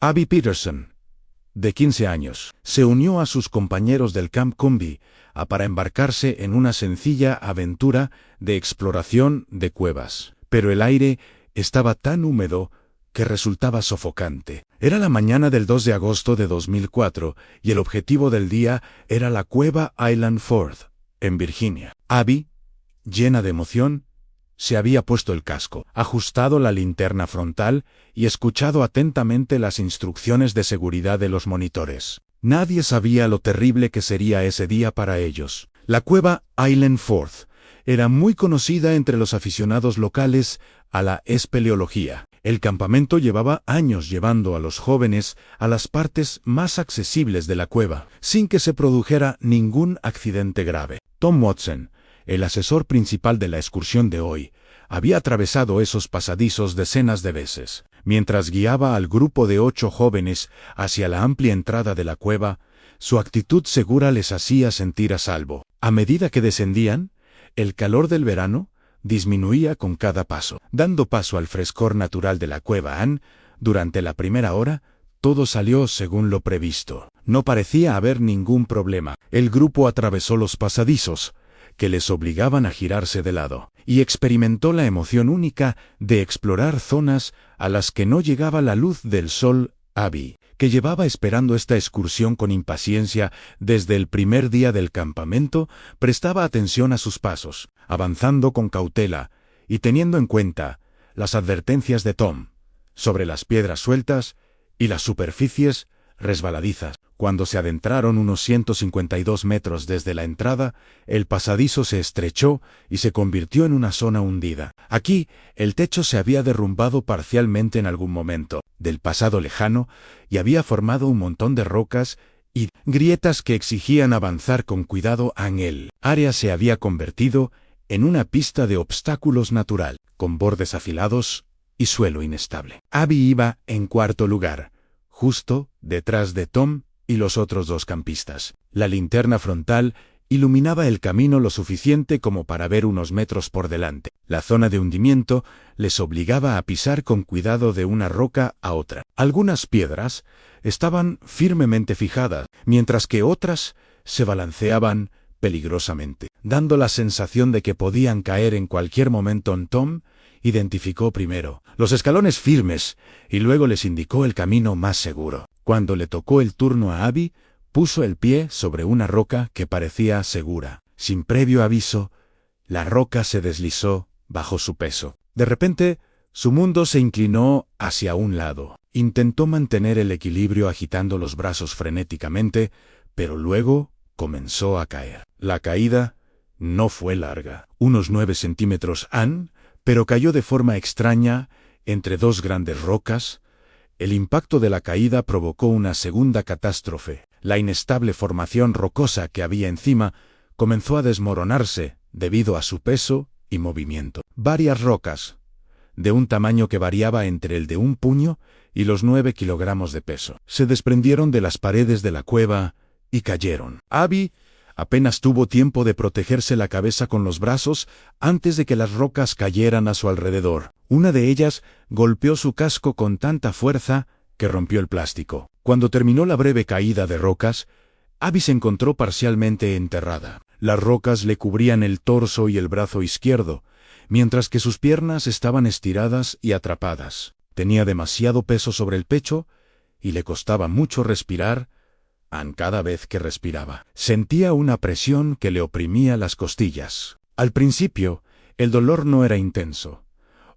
Abby Peterson, de 15 años, se unió a sus compañeros del Camp Cumby para embarcarse en una sencilla aventura de exploración de cuevas. Pero el aire estaba tan húmedo que resultaba sofocante. Era la mañana del 2 de agosto de 2004 y el objetivo del día era la cueva Island Ford, en Virginia. Abby, llena de emoción, se había puesto el casco, ajustado la linterna frontal y escuchado atentamente las instrucciones de seguridad de los monitores. Nadie sabía lo terrible que sería ese día para ellos. La cueva Island Ford era muy conocida entre los aficionados locales a la espeleología. El campamento llevaba años llevando a los jóvenes a las partes más accesibles de la cueva, sin que se produjera ningún accidente grave. Tom Watson, el asesor principal de la excursión de hoy, había atravesado esos pasadizos decenas de veces. Mientras guiaba al grupo de 8 jóvenes hacia la amplia entrada de la cueva, su actitud segura les hacía sentir a salvo. A medida que descendían, el calor del verano disminuía con cada paso, dando paso al frescor natural de la cueva. Durante la primera hora, todo salió según lo previsto. No parecía haber ningún problema. El grupo atravesó los pasadizos, que les obligaban a girarse de lado, y experimentó la emoción única de explorar zonas a las que no llegaba la luz del sol. Abby, que llevaba esperando esta excursión con impaciencia desde el primer día del campamento, prestaba atención a sus pasos, avanzando con cautela y teniendo en cuenta las advertencias de Tom sobre las piedras sueltas y las superficies resbaladizas. Cuando se adentraron unos 152 metros desde la entrada, el pasadizo se estrechó y se convirtió en una zona hundida. Aquí, el techo se había derrumbado parcialmente en algún momento del pasado lejano y había formado un montón de rocas y grietas que exigían avanzar con cuidado. El área se había convertido en una pista de obstáculos natural, con bordes afilados y suelo inestable. Abby iba en cuarto lugar, justo detrás de Tom y los otros 2 campistas. La linterna frontal iluminaba el camino lo suficiente como para ver unos metros por delante. La zona de hundimiento les obligaba a pisar con cuidado de una roca a otra. Algunas piedras estaban firmemente fijadas, mientras que otras se balanceaban peligrosamente, dando la sensación de que podían caer en cualquier momento. Tom identificó primero los escalones firmes y luego les indicó el camino más seguro. Cuando le tocó el turno a Abby, puso el pie sobre una roca que parecía segura. Sin previo aviso, la roca se deslizó bajo su peso. De repente, su mundo se inclinó hacia un lado. Intentó mantener el equilibrio agitando los brazos frenéticamente, pero luego comenzó a caer. La caída no fue larga, unos 9 centímetros, pero cayó de forma extraña entre 2 grandes rocas. El impacto de la caída provocó una segunda catástrofe. La inestable formación rocosa que había encima comenzó a desmoronarse debido a su peso y movimiento. Varias rocas, de un tamaño que variaba entre el de un puño y los 9 kilogramos de peso, se desprendieron de las paredes de la cueva y cayeron. Abby apenas tuvo tiempo de protegerse la cabeza con los brazos antes de que las rocas cayeran a su alrededor. Una de ellas golpeó su casco con tanta fuerza que rompió el plástico. Cuando terminó la breve caída de rocas, Abby se encontró parcialmente enterrada. Las rocas le cubrían el torso y el brazo izquierdo, mientras que sus piernas estaban estiradas y atrapadas. Tenía demasiado peso sobre el pecho y le costaba mucho respirar. Cada vez que respiraba, sentía una presión que le oprimía las costillas. Al principio, el dolor no era intenso,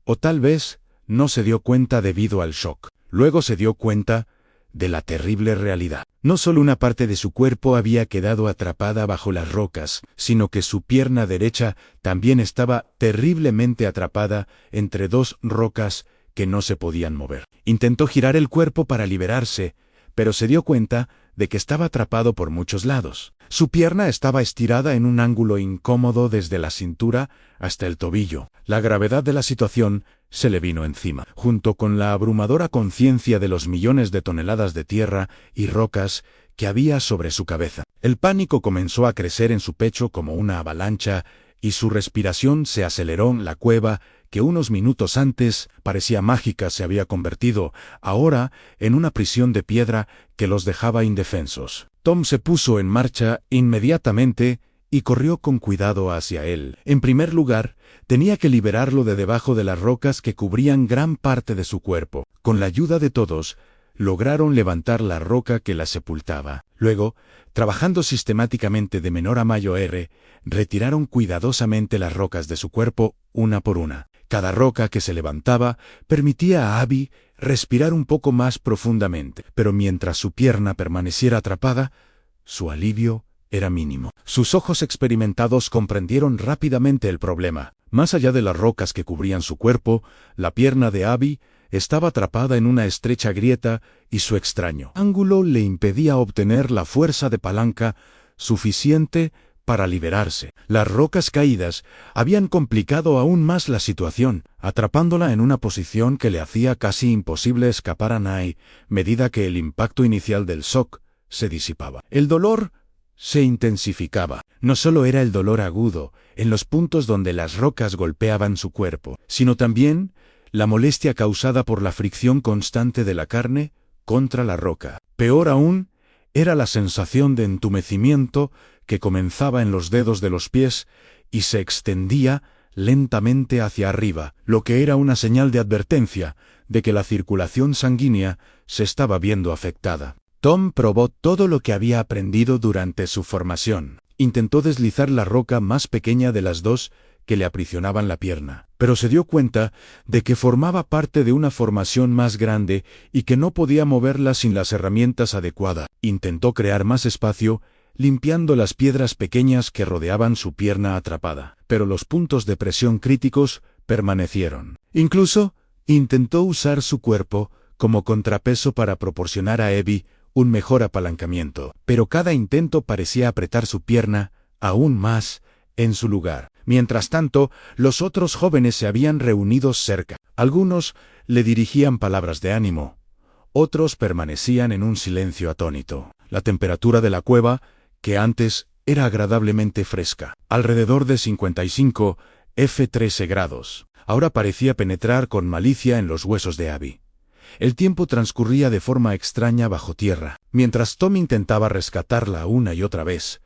o tal vez no se dio cuenta debido al shock. Luego se dio cuenta de la terrible realidad. No solo una parte de su cuerpo había quedado atrapada bajo las rocas, sino que su pierna derecha también estaba terriblemente atrapada entre 2 rocas que no se podían mover. Intentó girar el cuerpo para liberarse, pero se dio cuenta de que estaba atrapado por muchos lados. Su pierna estaba estirada en un ángulo incómodo desde la cintura hasta el tobillo. La gravedad de la situación se le vino encima, junto con la abrumadora conciencia de los millones de toneladas de tierra y rocas que había sobre su cabeza. El pánico comenzó a crecer en su pecho como una avalancha y su respiración se aceleró. La cueva que unos minutos antes parecía mágica, se había convertido ahora en una prisión de piedra que los dejaba indefensos. Tom se puso en marcha inmediatamente y corrió con cuidado hacia él. En primer lugar, tenía que liberarlo de debajo de las rocas que cubrían gran parte de su cuerpo. Con la ayuda de todos, lograron levantar la roca que la sepultaba. Luego, trabajando sistemáticamente de menor a mayor, retiraron cuidadosamente las rocas de su cuerpo, una por una. Cada roca que se levantaba permitía a Abby respirar un poco más profundamente, pero mientras su pierna permaneciera atrapada, su alivio era mínimo. Sus ojos experimentados comprendieron rápidamente el problema. Más allá de las rocas que cubrían su cuerpo, la pierna de Abby estaba atrapada en una estrecha grieta y su extraño ángulo le impedía obtener la fuerza de palanca suficiente para liberarse. Las rocas caídas habían complicado aún más la situación, atrapándola en una posición que le hacía casi imposible escapar a medida que el impacto inicial del shock se disipaba. El dolor se intensificaba. No solo era el dolor agudo en los puntos donde las rocas golpeaban su cuerpo, sino también la molestia causada por la fricción constante de la carne contra la roca. Peor aún, era la sensación de entumecimiento que comenzaba en los dedos de los pies y se extendía lentamente hacia arriba, lo que era una señal de advertencia de que la circulación sanguínea se estaba viendo afectada. Tom probó todo lo que había aprendido durante su formación. Intentó deslizar la roca más pequeña de las dos que le aprisionaban la pierna, pero se dio cuenta de que formaba parte de una formación más grande y que no podía moverla sin las herramientas adecuadas. Intentó crear más espacio, limpiando las piedras pequeñas que rodeaban su pierna atrapada, pero los puntos de presión críticos permanecieron. Incluso intentó usar su cuerpo como contrapeso para proporcionar a Abby un mejor apalancamiento, pero cada intento parecía apretar su pierna aún más en su lugar. Mientras tanto, los otros jóvenes se habían reunido cerca. Algunos le dirigían palabras de ánimo, otros permanecían en un silencio atónito. La temperatura de la cueva, que antes era agradablemente fresca, alrededor de 55 F13 grados, ahora parecía penetrar con malicia en los huesos de Abby. El tiempo transcurría de forma extraña bajo tierra, mientras Tom intentaba rescatarla una y otra vez.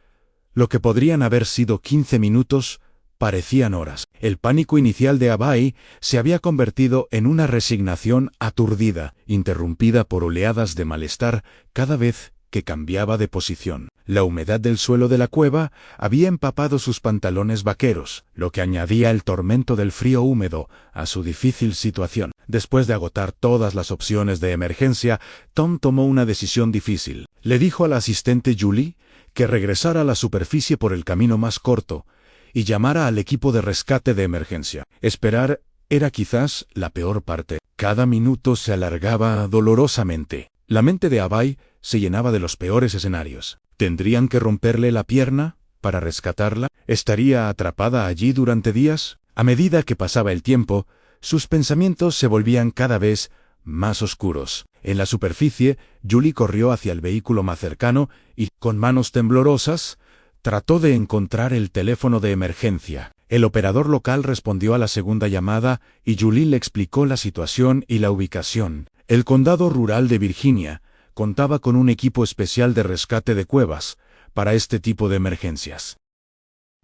Lo que podrían haber sido 15 minutos parecían horas. El pánico inicial de Abby se había convertido en una resignación aturdida, interrumpida por oleadas de malestar cada vez que cambiaba de posición. La humedad del suelo de la cueva había empapado sus pantalones vaqueros, lo que añadía el tormento del frío húmedo a su difícil situación. Después de agotar todas las opciones de emergencia, Tom tomó una decisión difícil. Le dijo al asistente Julie que regresara a la superficie por el camino más corto y llamara al equipo de rescate de emergencia. Esperar era quizás la peor parte. Cada minuto se alargaba dolorosamente. La mente de Abby se llenaba de los peores escenarios. ¿Tendrían que romperle la pierna para rescatarla? ¿Estaría atrapada allí durante días? A medida que pasaba el tiempo, sus pensamientos se volvían cada vez más oscuros. En la superficie, Julie corrió hacia el vehículo más cercano y, con manos temblorosas, trató de encontrar el teléfono de emergencia. El operador local respondió a la segunda llamada y Julie le explicó la situación y la ubicación. El condado rural de Virginia contaba con un equipo especial de rescate de cuevas para este tipo de emergencias.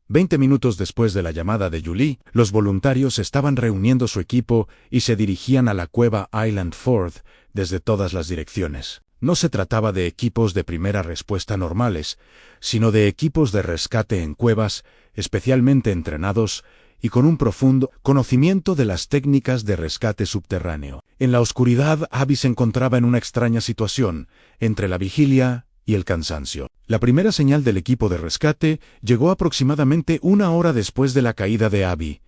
20 minutos después de la llamada de Julie, los voluntarios estaban reuniendo su equipo y se dirigían a la cueva Island Ford desde todas las direcciones. No se trataba de equipos de primera respuesta normales, sino de equipos de rescate en cuevas, especialmente entrenados y con un profundo conocimiento de las técnicas de rescate subterráneo. En la oscuridad, Abby se encontraba en una extraña situación, entre la vigilia y el cansancio. La primera señal del equipo de rescate llegó aproximadamente una hora después de la caída de Abby.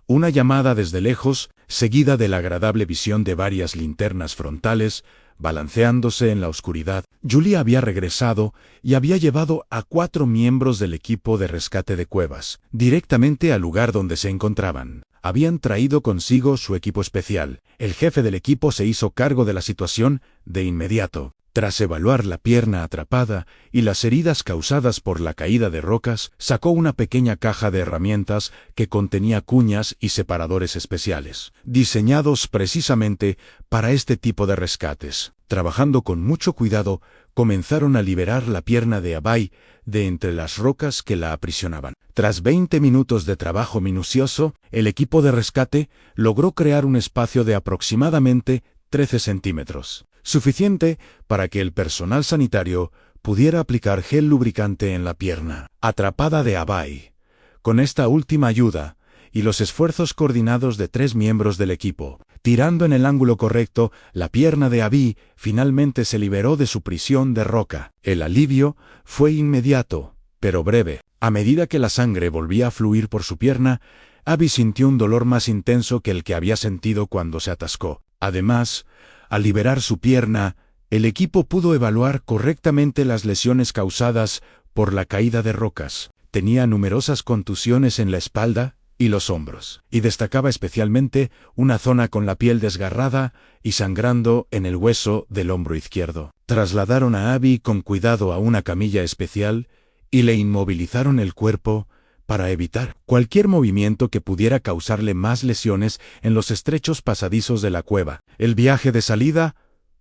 Una llamada desde lejos, seguida de la agradable visión de varias linternas frontales, balanceándose en la oscuridad. Julie había regresado y había llevado a 4 miembros del equipo de rescate de cuevas, directamente al lugar donde se encontraban. Habían traído consigo su equipo especial. El jefe del equipo se hizo cargo de la situación de inmediato. Tras evaluar la pierna atrapada y las heridas causadas por la caída de rocas, sacó una pequeña caja de herramientas que contenía cuñas y separadores especiales, diseñados precisamente para este tipo de rescates. Trabajando con mucho cuidado, comenzaron a liberar la pierna de Abai de entre las rocas que la aprisionaban. Tras 20 minutos de trabajo minucioso, el equipo de rescate logró crear un espacio de aproximadamente 13 centímetros, suficiente para que el personal sanitario pudiera aplicar gel lubricante en la pierna atrapada de Abai. Con esta última ayuda y los esfuerzos coordinados de 3 miembros del equipo, tirando en el ángulo correcto, la pierna de Abai finalmente se liberó de su prisión de roca. El alivio fue inmediato, pero breve. A medida que la sangre volvía a fluir por su pierna, Abai sintió un dolor más intenso que el que había sentido cuando se atascó. Además, al liberar su pierna, el equipo pudo evaluar correctamente las lesiones causadas por la caída de rocas. Tenía numerosas contusiones en la espalda y los hombros, y destacaba especialmente una zona con la piel desgarrada y sangrando en el hueso del hombro izquierdo. Trasladaron a Abai con cuidado a una camilla especial y le inmovilizaron el cuerpo para evitar cualquier movimiento que pudiera causarle más lesiones en los estrechos pasadizos de la cueva. El viaje de salida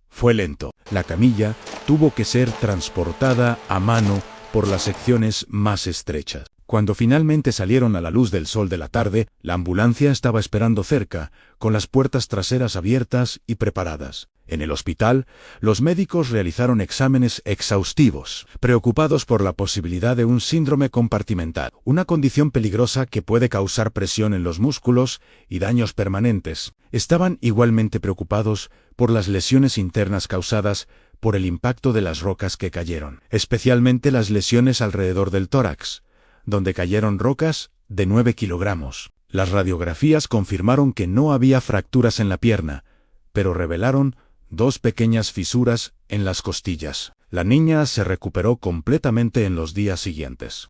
fue lento. La camilla tuvo que ser transportada a mano por las secciones más estrechas. Cuando finalmente salieron a la luz del sol de la tarde, la ambulancia estaba esperando cerca, con las puertas traseras abiertas y preparadas. En el hospital, los médicos realizaron exámenes exhaustivos, preocupados por la posibilidad de un síndrome compartimental, una condición peligrosa que puede causar presión en los músculos y daños permanentes. Estaban igualmente preocupados por las lesiones internas causadas por el impacto de las rocas que cayeron, especialmente las lesiones alrededor del tórax, donde cayeron rocas de 9 kilogramos. Las radiografías confirmaron que no había fracturas en la pierna, pero revelaron 2 pequeñas fisuras en las costillas. La niña se recuperó completamente en los días siguientes.